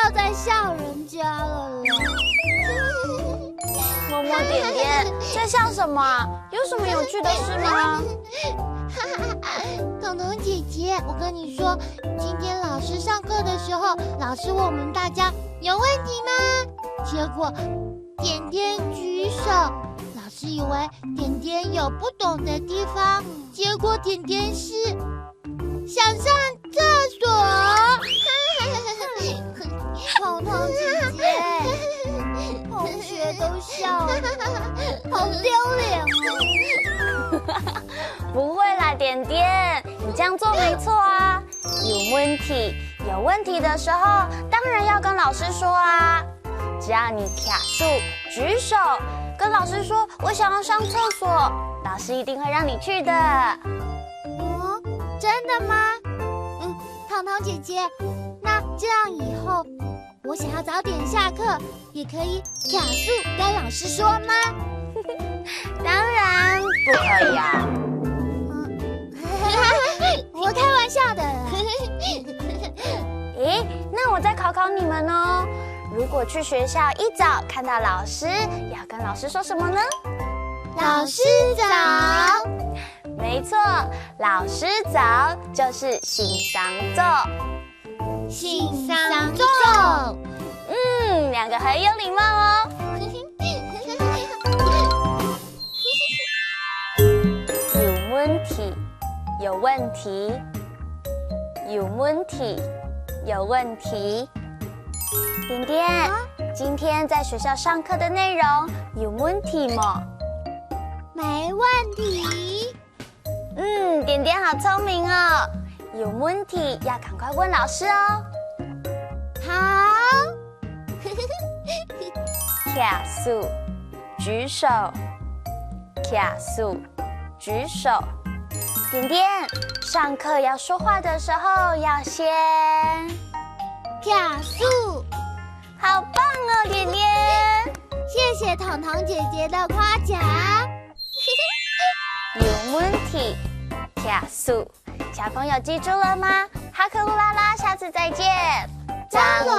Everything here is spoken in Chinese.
要再笑人家了啦。摸摸点点，在笑什么啊？有什么有趣的事吗？彤彤姐姐，我跟你说，今天老师上课的时候，老师问我们大家有问题吗？结果点点举手，老师以为点点有不懂的地方，结果点点是想上厕所。彤彤姐姐，同学都笑了，好丢脸哦。不会啦，点点，你这样做没错啊。有问题的时候，当然要跟老师说啊。只要你卡住举手，跟老师说我想要上厕所，老师一定会让你去的。哦，真的吗？彤彤姐姐，那这样以后我想要早点下课，也可以卡住跟老师说吗？当然不可以啊。我开玩笑的。诶，那我再考考你们哦。如果去学校一早看到老师，要跟老师说什么呢？老师早。没错，老师早就是醒桑奏。醒桑奏。两个很有礼貌哦。有问题，有问题。点点，今天在学校上课的内容有问题吗？没问题。点点好聪明哦。有问题要赶快问老师哦。好。卡数，举手。卡数，举手。点点，上课要说话的时候要先卡数。好棒哦，点点！谢谢彤彤姐姐的夸奖。有问题，卡数。小朋友记住了吗？哈克乌拉拉，下次再见。张罗